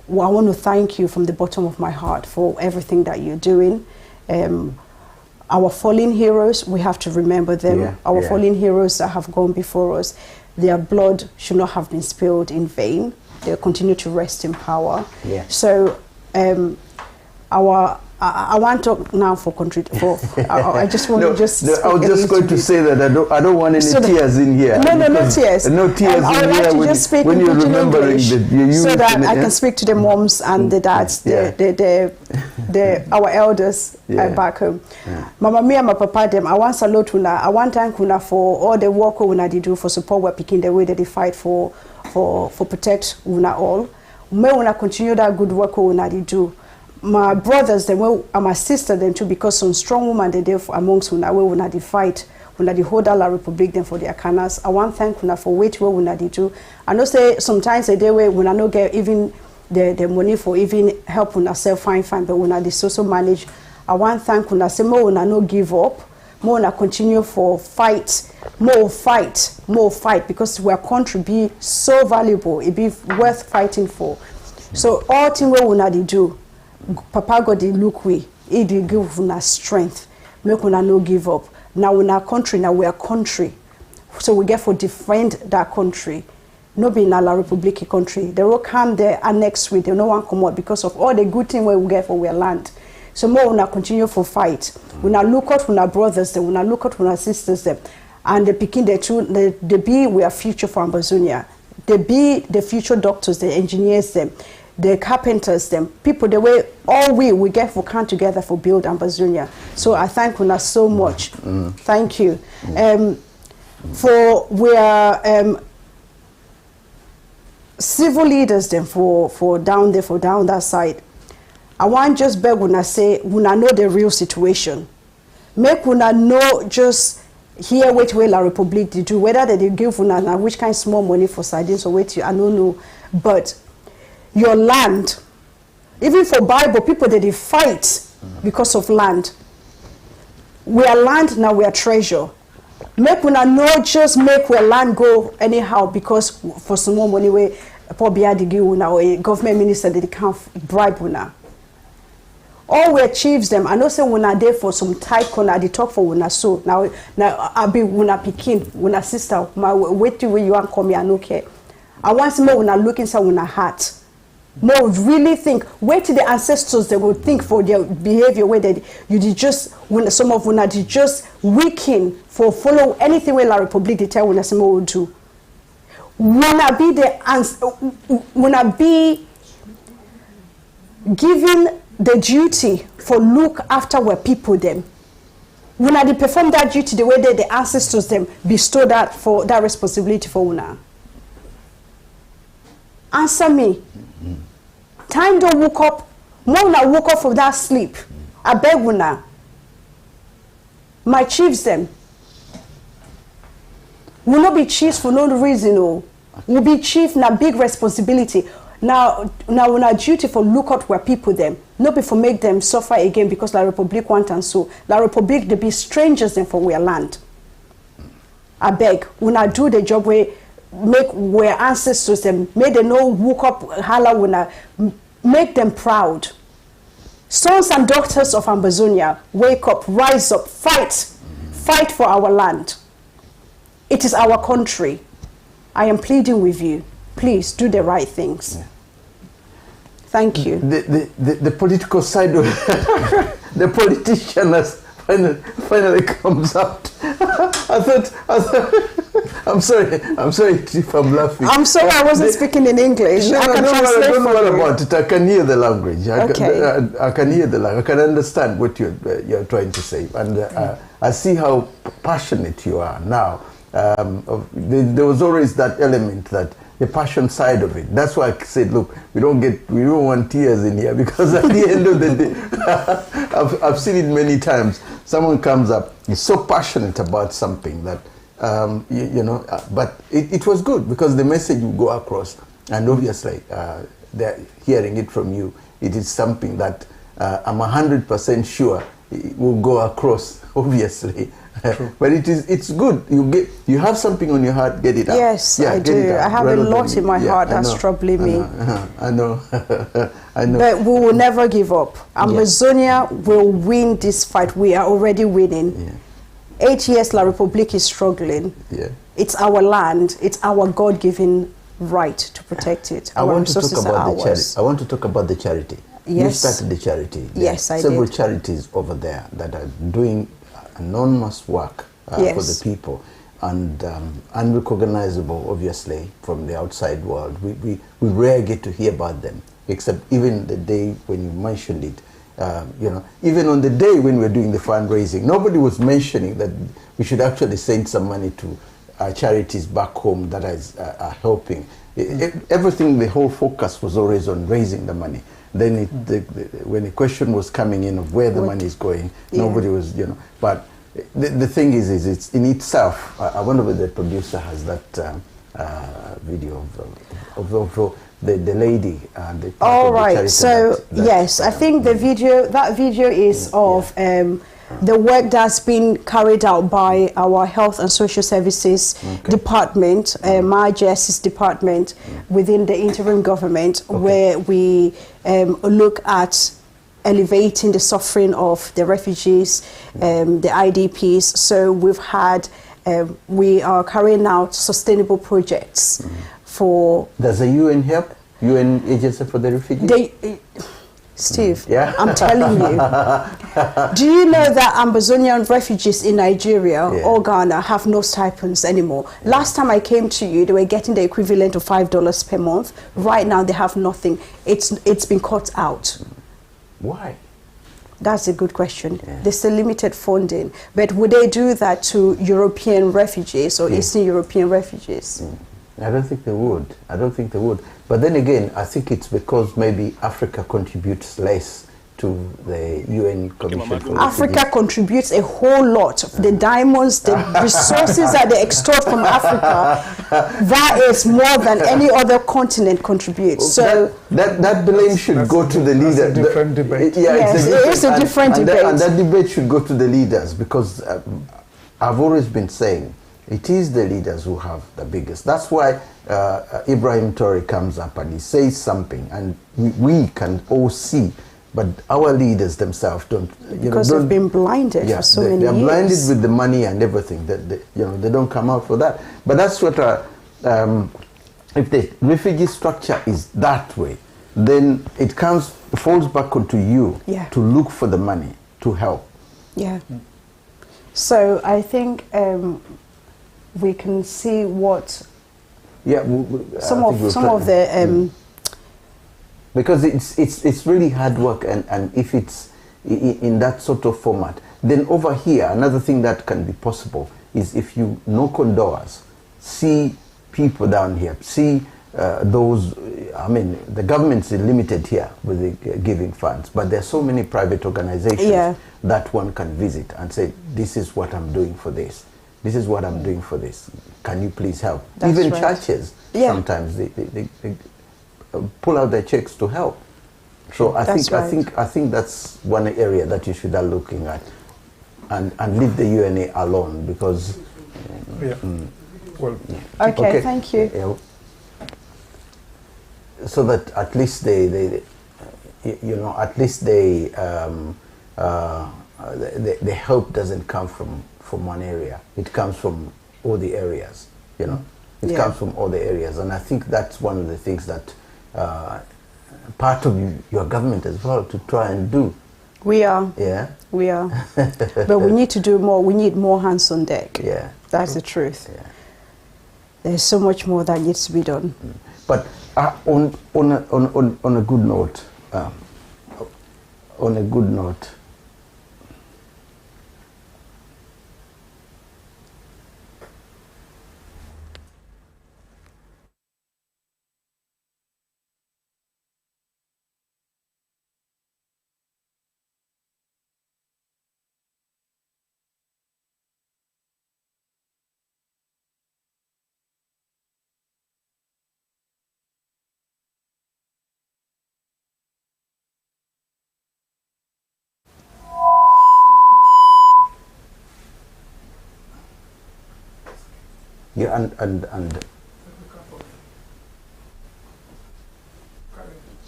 Well, I want to thank you from the bottom of my heart for everything that you're doing. Our fallen heroes, we have to remember them. Our fallen heroes that have gone before us, their blood should not have been spilled in vain. They'll continue to rest in power. So I want to talk now for country. I just want to just. I was just going to say that I don't want any tears in here. No tears. No tears in here when you're remembering the so that I can speak to the moms and the dads, our elders back home. Mama mia, my papa them. I want salute una. I want thank una for all the work una they do for support we're picking the way that they fight for protect una all. May una continue that good work una they do. My brothers, and my sister, them too, because some strong women they there amongst una we una they fight, una they hold La Republic them for their canals. I want thank una for wait we una they do. I know say sometimes a day where una no get even the money for even help una self find, but una they so manage. I want thank una say more una no give up, more una continue for fight, more fight, because our country be so valuable, it be worth fighting for. So all thing we una they do. Papa God dey look we, he dey give una strength. Make una no give up. Now in our country, now we are country. So we get for defend that country. No be in La Republic country. They will come there and next week, they no one come out because of all the good thing we get for our land. So more una continue for fight. Una look out una brothers them, una look out una sisters them. And the picking the two, they be we are future for Ambazonia. They be the future doctors, the engineers them. The carpenters, them people, the way all we get for come together for build Ambazonia. So I thank una so much. Thank you. For we are civil leaders, them for down there, for down that side. I want just beg una say una know the real situation. Make una know just here which way La Republic they do, whether they give una which kind of small money for sardines or wait I don't know, but. Your land, even for Bible, people that they fight because of land. We are land, now we are treasure. Make una not just make our land go anyhow because for some more money we probably had to give una or a government minister that they can't bribe una. All we achieve them. I know say una there for some tight corner they talk for una so now I be una pikin, una sister, my wait till you want come here, I no care. I want some more una look inside una heart. More really think, wait till the ancestors they will think for their behavior where they you did just when some of una did just weaken for follow anything where La Republic they tell una some will do. Wanna be the wanna be given the duty for look after where people them. Wanna they perform that duty the way that the ancestors them bestow that for that responsibility for una. Answer me. Time don't woke up. More na woke up from that sleep. I beg una. My chiefs them. Will not be chiefs for no reason. Oh, will be chief na big responsibility. Now una duty for look out where people them. Not before make them suffer again because La Republic want and so. La Republic they be strangers them for where land. I beg. Una do the job where make where ancestors them make them know woke up hala una make them proud. Sons and daughters of Ambazonia, wake up, rise up, fight for our land. It is our country. I am pleading with you. Please do the right things. Yeah. Thank you. The political side of the politician has finally comes out. I thought I'm sorry if I'm laughing. I'm sorry I wasn't speaking in English. No, I can translate don't for worry you. about it. I can hear the language. Okay. I can hear the language. I can understand what you're trying to say. And I see how passionate you are now. There was always that element, that the passion side of it. That's why I said, look, we don't want tears in here, because at the end of the day, I've seen it many times. Someone comes up, is so passionate about something that, but it was good because the message will go across, and obviously they're hearing it from you. It is something that I'm 100% sure it will go across, obviously. But it's good. You have something on your heart, get it out. Yes, I do. I have a lot in my heart that's troubling me. I know. I know. But we will never give up. Ambazonia will win this fight. We are already winning. Yeah. 8 years La Republic is struggling. Yeah. It's our land. It's our God-given right to protect it. I want to talk about the charity. I want to talk about the charity. Yes. You started the charity. Yes, I did. Several charities over there that are doing enormous work for the people, and unrecognizable, obviously, from the outside world. We rarely get to hear about them, except even the day when you mentioned it. Even on the day when we're doing the fundraising, nobody was mentioning that we should actually send some money to charities back home that are helping. Everything, the whole focus was always on raising the money. Then when the question was coming in of where the money is going, nobody was, But the thing is it's in itself. I wonder whether the producer has that video of the lady. All right. So yes, I think that video is of the work that's been carried out by our Health and Social Services Department, my Justice Department, within the interim government, where we look at elevating the suffering of the refugees, the IDPs. So we are carrying out sustainable projects for... Does the UN help? UN Agency for the Refugees? Steve, I'm telling you. Do you know that Ambazonian refugees in Nigeria or Ghana have no stipends anymore? Last time I came to you, they were getting the equivalent of $5 per month. Right now, they have nothing. It's been cut out. Why? That's a good question. There's still limited funding. But would they do that to European refugees or Eastern European refugees? I don't think they would. But then again, I think it's because maybe Africa contributes less to the UN Commission for Africa contributes a whole lot. The diamonds, the resources that they extort from Africa, that is more than any other continent contributes. So that blame should go to the leaders. That's a different debate. Yes, it is a different debate. And that debate should go to the leaders, because I've always been saying it is the leaders who have the biggest. That's why Ibrahim Traoré comes up and he says something, and we can all see. But our leaders themselves don't. Because they've been blinded for so many years. They're blinded with the money and everything. They don't come out for that. But that's what. If the refugee structure is that way, then it falls back onto you to look for the money to help. Yeah. So I think we can see what. Yeah. Some of the. Because it's really hard work, and if it's in that sort of format, then over here, another thing that can be possible is if you knock on doors, see people down here, see those, I mean, the government's limited here with the giving funds, but there are so many private organizations that one can visit and say, this is what I'm doing for this. This is what I'm doing for this. Can you please help? That's Even right. churches, sometimes they pull out their checks to help. So I think that's one area that you should be looking at, and leave the UNA alone, because. Okay, thank you. So that at least the help doesn't come from one area. It comes from all the areas. It comes from all the areas, and I think that's one of the things that. Part of your government as well to try and do. We are. Yeah. We are. But we need to do more. We need more hands on deck. Yeah. That's the truth. Yeah. There's so much more that needs to be done. But on a good note,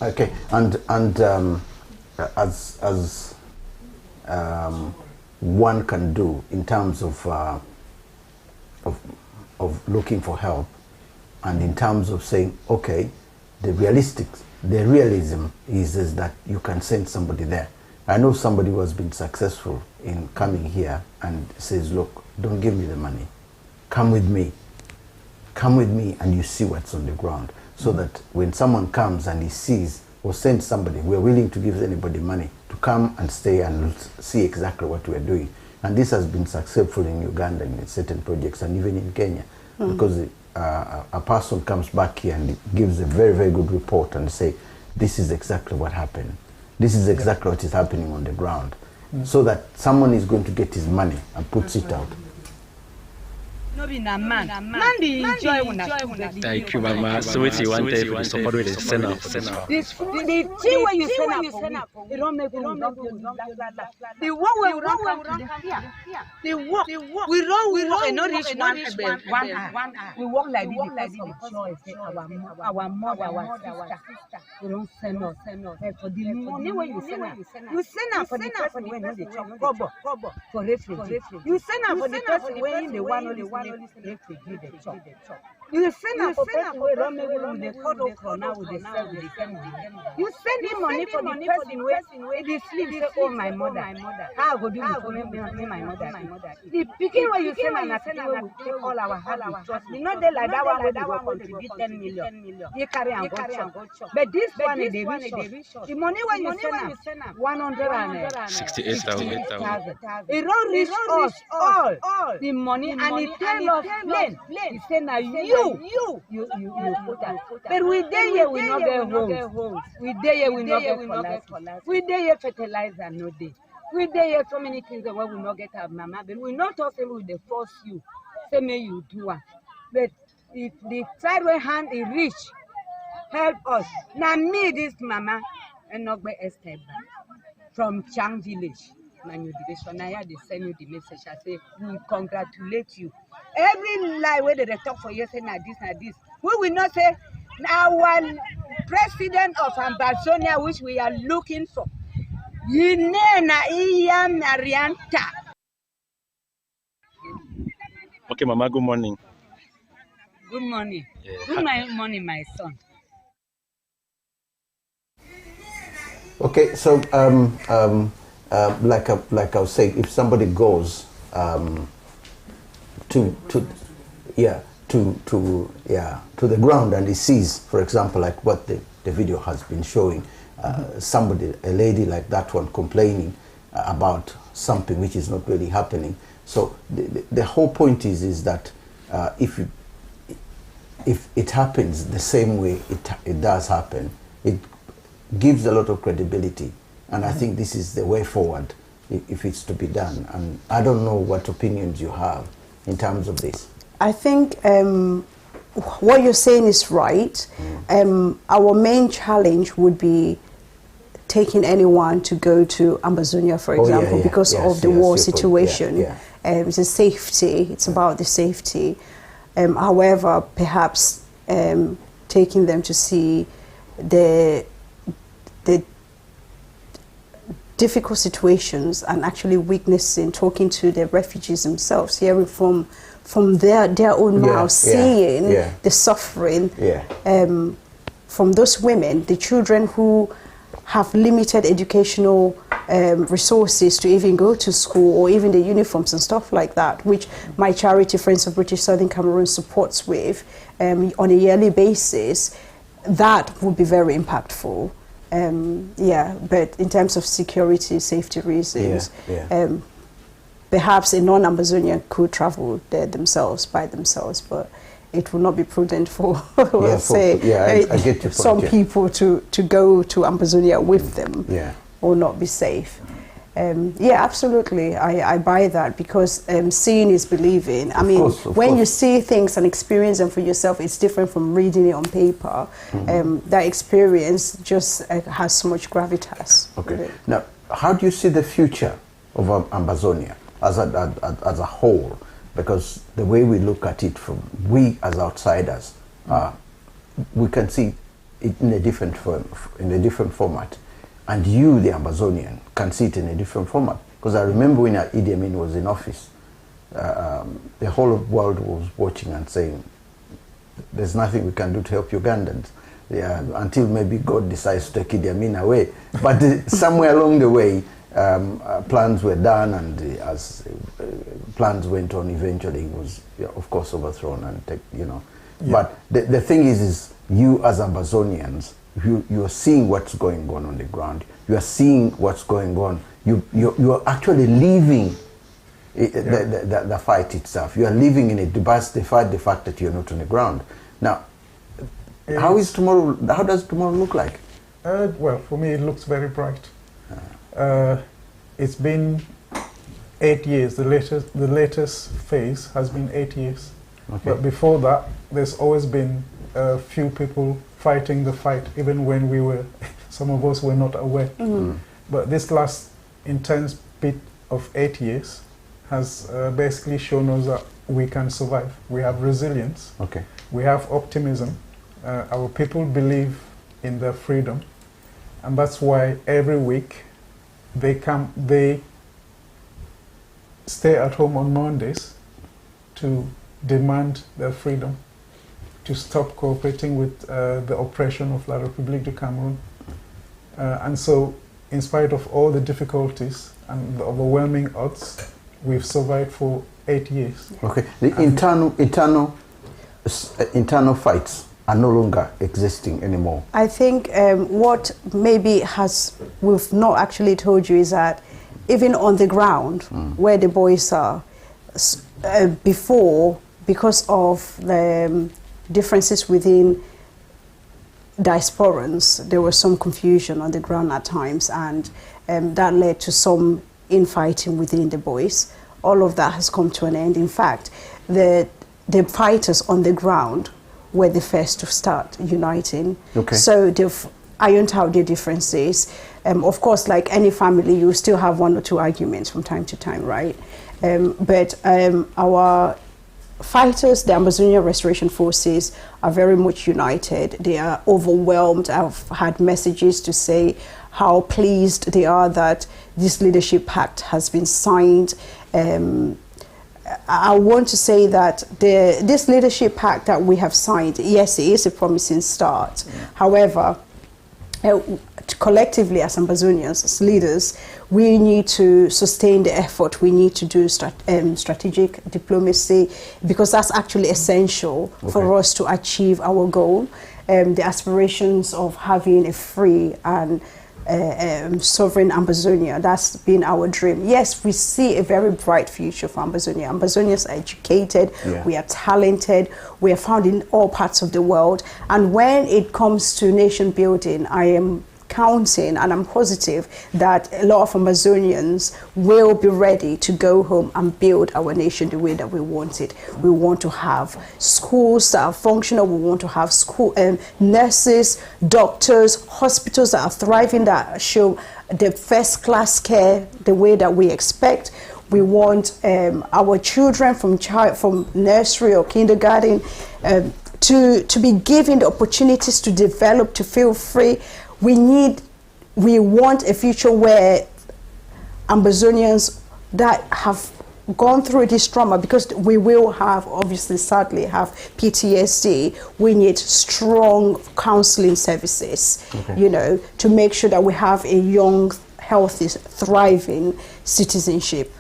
okay, as one can do in terms of looking for help, and in terms of saying, okay, the realism is that you can send somebody there. I know somebody who has been successful in coming here and says, look, don't give me the money. Come with me, and you see what's on the ground. So that when someone comes and he sees or sends somebody, we're willing to give anybody money to come and stay and see exactly what we're doing. And this has been successful in Uganda in certain projects, and even in Kenya, because a person comes back here and gives a very, very good report and say, this is exactly what happened. This is exactly what is happening on the ground. So that someone is going to get his money and puts it out. Thank you, Mama. So what you want to support with the center. This the thing when you send up, you don't make the work we run the work we run and not reach one hour. We work like this because our mother, our sister, we don't send us. For the money when you send up for the person when they chop rubber for refugee. You send up for the person when they want only one. Refugee they chop. You send up for person where run with the code of now with the cell with the family. You send him money for the person where they sleep say, oh my mother, how go do for me my mother. The picking where you send and I will take all our hard trust me. Not there like that one where they will contribute 10 million. You carry and go chop. But this one is the the money when you send up 168,000. It don't reach us all the money and it tell us plain. He say now you you put us. But we there here, we not get homes. We there here, we not get molasses. We there here, fertilizer no day. We there here, so many things that we not get our mama. But we not also with the force you. Say me you do it. But if the sideway hand is reach, help us. Now me this mama and not be a step back from Chang village. They send you the message. I say, we congratulate you. Every lie where they talk for you, say, na this. We will not say, our president of Ambazonia, which we are looking for, Marianta. Okay, Mama, good morning. Good morning. Yeah. Good morning, my son. Okay, so like I was saying, if somebody goes to the ground and he sees, for example, like what the video has been showing, somebody, a lady like that one, complaining about something which is not really happening. So the whole point is that if it happens the same way it does happen, it gives a lot of credibility. And I think this is the way forward if it's to be done. And I don't know what opinions you have in terms of this. I think what you're saying is right. Our main challenge would be taking anyone to go to Ambazonia, for example, because of the war situation. It's a safety. It's about the safety. However, perhaps taking them to see the difficult situations and actually witnessing, talking to the refugees themselves, hearing from their own mouths, seeing the suffering from those women, the children who have limited educational resources to even go to school, or even the uniforms and stuff like that, which my charity Friends of British Southern Cameroon supports with on a yearly basis. That would be very impactful. But in terms of security, safety reasons, perhaps a non-Ambazonian could travel there by themselves, but it will not be prudent for, I get your some point, people to go to Ambazonia with them, or not be safe. Absolutely, I buy that, because seeing is believing. I mean, when you see things and experience them for yourself, it's different from reading it on paper. That experience just has so much gravitas. Okay. Now, how do you see the future of Ambazonia as a whole? Because the way we look at it, we as outsiders, we can see it in a different format. And you, the Ambazonian, can see it in a different format. Because I remember when Idi Amin was in office, the whole world was watching and saying, there's nothing we can do to help Ugandans. Until maybe God decides to take Idi Amin away. But somewhere along the way, plans were done, and as plans went on, eventually he was, of course, overthrown. But the thing is you as Ambazonians, you are seeing what's going on the ground. You are seeing what's going on. You are actually living the fight itself. You are living in it, despite the fact that you're not on the ground. Now, how does tomorrow look like? Well, for me, it looks very bright. It's been 8 years. The latest phase has been 8 years. Okay. But before that, there's always been a few people fighting the fight, even when some of us were not aware. But this last intense bit of 8 years has basically shown us that we can survive. We have resilience. Okay. We have optimism. Our people believe in their freedom, and that's why every week they stay at home on Mondays to demand their freedom, to stop cooperating with the oppression of La République du Cameroun. And so, in spite of all the difficulties and the overwhelming odds, we've survived for 8 years. Okay. The internal fights are no longer existing anymore. I think what maybe we've not actually told you is that even on the ground where the boys are, before, because of the differences within diasporans. There was some confusion on the ground at times, and that led to some infighting within the boys. All of that has come to an end. In fact, the fighters on the ground were the first to start uniting. Okay. So they've ironed out their differences. Of course, like any family, you still have one or two arguments from time to time, right? But our fighters, the Ambazonian Restoration Forces, are very much united. They are overwhelmed. I've had messages to say how pleased they are that this leadership pact has been signed. I want to say that this leadership pact that we have signed, yes, it is a promising start. However, collectively as Ambazonians, as leaders, we need to sustain the effort. We need to do strategic diplomacy, because that's actually essential for us to achieve our goal, the aspirations of having a free and sovereign Ambazonia. That's been our dream. Yes, we see a very bright future for Ambazonia. Ambazonians are educated, we are talented, we are found in all parts of the world. And when it comes to nation building, I am counting and I'm positive that a lot of Ambazonians will be ready to go home and build our nation the way that we want it. We want to have schools that are functional. We want to have nurses, doctors, hospitals that are thriving, that show the first class care the way that we expect. We want our children from nursery or kindergarten to be given the opportunities to develop, to feel free. We want a future where Ambazonians that have gone through this trauma, because we will have, obviously, sadly, have PTSD, we need strong counseling services, you know, to make sure that we have a young, healthy, thriving citizenship,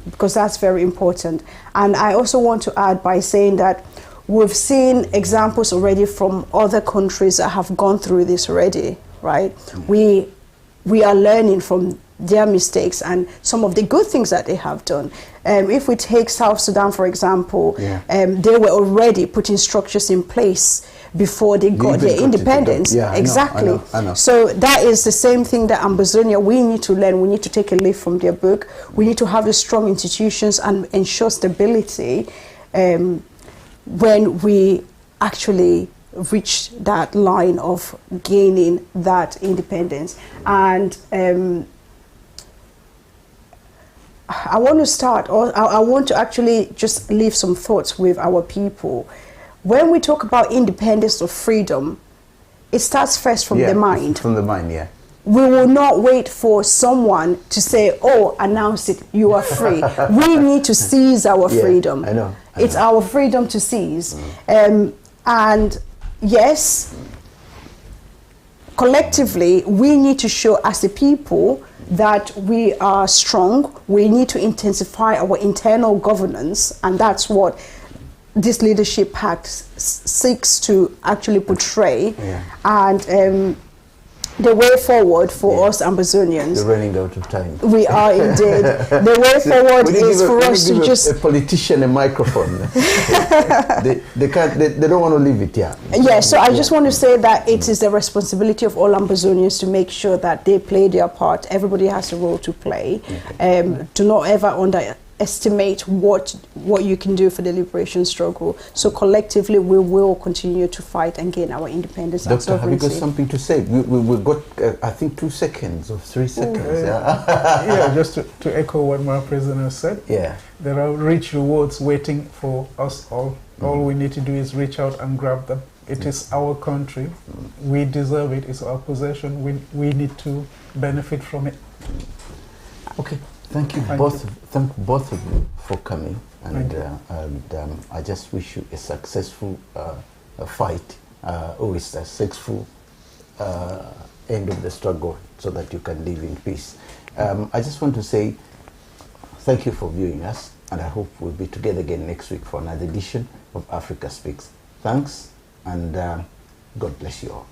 because that's very important. And I also want to add by saying that we've seen examples already from other countries that have gone through this already, right? We are learning from their mistakes and some of the good things that they have done. If we take South Sudan, for example, they were already putting structures in place before they got their independence. Exactly. I know. So that is the same thing that Ambazonia, we need to learn. We need to take a leaf from their book. We need to have the strong institutions and ensure stability when we actually reach that line of gaining that independence. And I want to start, or I want to actually just leave some thoughts with our people. When we talk about independence or freedom, it starts first from the mind. From the mind, We will not wait for someone to say, oh, announce it, you are free. We need to seize our freedom. I know. It's our freedom to seize. And yes, collectively, we need to show as a people that we are strong. We need to intensify our internal governance, and that's what this leadership pact seeks to actually portray. And the way forward for us Ambazonians. We're running out of time. We are indeed. The way forward is for us to just... a politician a microphone. they can't. They don't want to leave it here. Yeah. So I just want to say that it is the responsibility of all Ambazonians to make sure that they play their part. Everybody has a role to play. Do not ever underestimate what you can do for the liberation struggle. So collectively, we will continue to fight and gain our independence and sovereignty. Have you got something to say? We've got, I think, 2 seconds or 3 seconds. Just to echo what my president said. There are rich rewards waiting for us all. All we need to do is reach out and grab them. It is our country. We deserve it. It's our possession. We need to benefit from it. Okay. Thank you both of you for coming, and I just wish you a successful fight, or a successful end of the struggle, so that you can live in peace. I just want to say thank you for viewing us, and I hope we'll be together again next week for another edition of Africa Speaks. Thanks, and God bless you all.